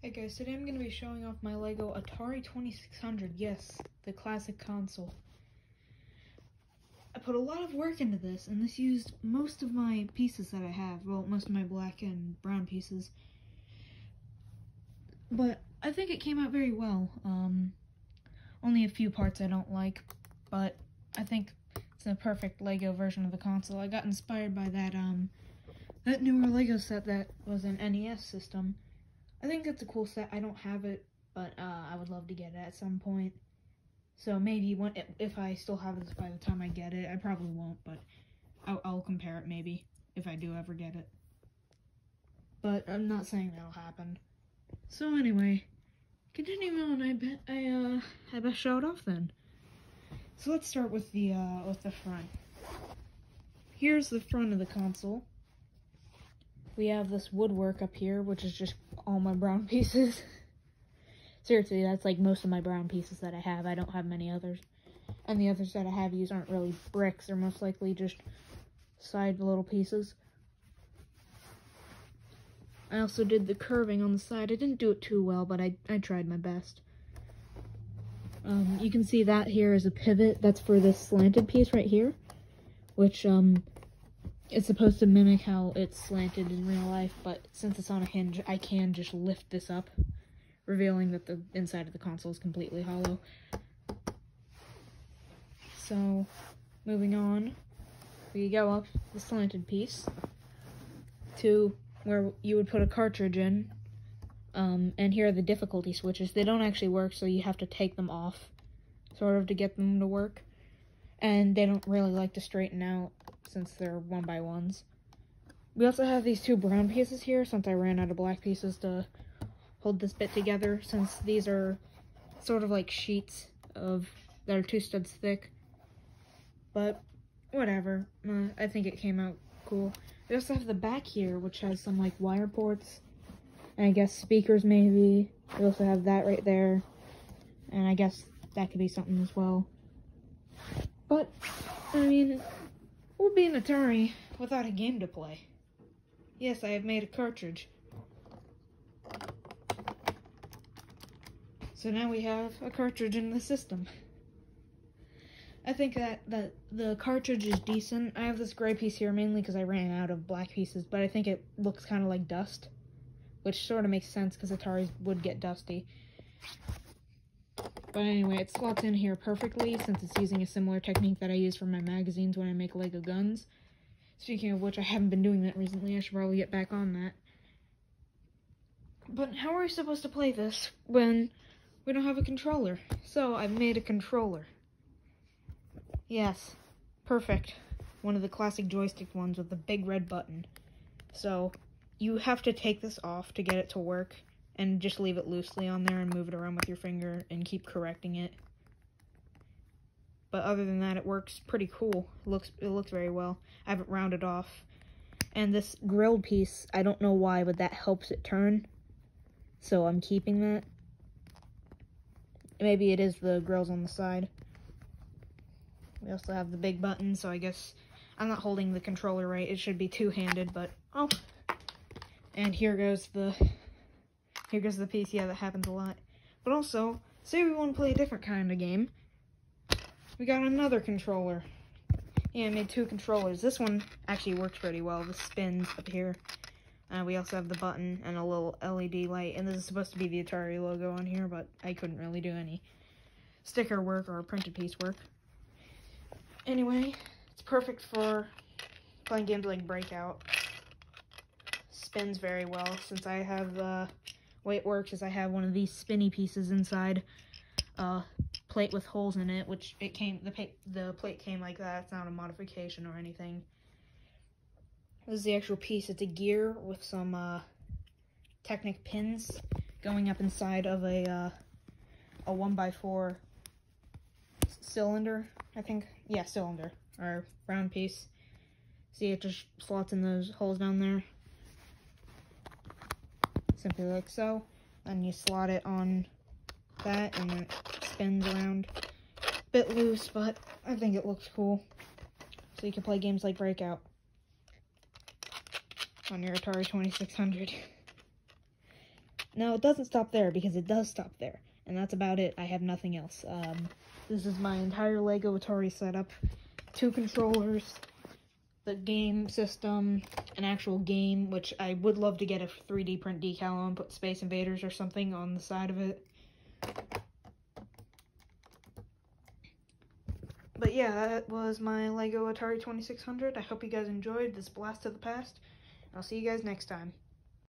Hey guys, today I'm going to be showing off my LEGO Atari 2600, yes, the classic console. I put a lot of work into this, and this used most of my pieces that I have, well, most of my black and brown pieces. But I think it came out very well. Only a few parts I don't like, but I think it's a perfect LEGO version of the console. I got inspired by that newer LEGO set that was an NES system. I think it's a cool set. I don't have it, but I would love to get it at some point. So maybe if I still have this by the time I get it, I probably won't, but I'll compare it maybe if I do ever get it. But I'm not saying that'll happen. So anyway, continuing on, I best show it off then. So let's start with the front. Here's the front of the console. We have this woodwork up here, which is just all my brown pieces. Seriously, that's like most of my brown pieces that I have. I don't have many others. And the others that I have used aren't really bricks. They're most likely just side little pieces. I also did the curving on the side. I didn't do it too well, but I tried my best. You can see that here is a pivot. That's for this slanted piece right here, which it's supposed to mimic how it's slanted in real life, but since it's on a hinge, I can just lift this up, revealing that the inside of the console is completely hollow. So, moving on, we go up the slanted piece to where you would put a cartridge in, and here are the difficulty switches. They don't actually work, so you have to take them off, sort of, to get them to work, and they don't really like to straighten out, since they're 1x1s. We also have these two brown pieces here, since I ran out of black pieces to hold this bit together, since these are sort of like sheets that are 2 studs thick. But, whatever. I think it came out cool. We also have the back here, which has some, like, wire ports, and I guess speakers, maybe. We also have that right there, and I guess that could be something as well. But, I mean, what would be an Atari without a game to play? Yes, I have made a cartridge. So now we have a cartridge in the system. I think that the cartridge is decent. I have this gray piece here mainly because I ran out of black pieces, but I think it looks kind of like dust, which sort of makes sense because Ataris would get dusty. But anyway, it slots in here perfectly since it's using a similar technique that I use for my magazines when I make LEGO guns. Speaking of which, I haven't been doing that recently. I should probably get back on that. But how are we supposed to play this when we don't have a controller? So I've made a controller. Yes, perfect. One of the classic joystick ones with the big red button. So you have to take this off to get it to work, and just leave it loosely on there and move it around with your finger and keep correcting it. But other than that, it works pretty cool. It looks very well. I have it rounded off. And this grilled piece, I don't know why, but that helps it turn. So I'm keeping that. Maybe it is the grills on the side. We also have the big button, so I guess I'm not holding the controller right. It should be two-handed, but oh. And here goes the piece. Yeah, that happens a lot. But also, say we want to play a different kind of game. We got another controller. Yeah, I made 2 controllers. This one actually works pretty well. This spins up here. We also have the button and a little LED light. And this is supposed to be the Atari logo on here, but I couldn't really do any sticker work or printed piece work. Anyway, it's perfect for playing games like Breakout. Spins very well, since I have the way it works is I have one of these spinny pieces inside a plate with holes in it, which the plate came like that. It's not a modification or anything. This is the actual piece. It's a gear with some Technic pins going up inside of a 1x4 cylinder, I think. Yeah, cylinder, or round piece. See, it just slots in those holes down there. Simply like so. And you slot it on that, and it spins around. A bit loose, but I think it looks cool. So you can play games like Breakout on your Atari 2600. No, it doesn't stop there, because it does stop there. And that's about it. I have nothing else. This is my entire Lego Atari setup. 2 controllers, the game system, an actual game, which I would love to get a 3D print decal on, put Space Invaders or something on the side of it. But yeah, that was my Lego Atari 2600. I hope you guys enjoyed this blast of the past. I'll see you guys next time.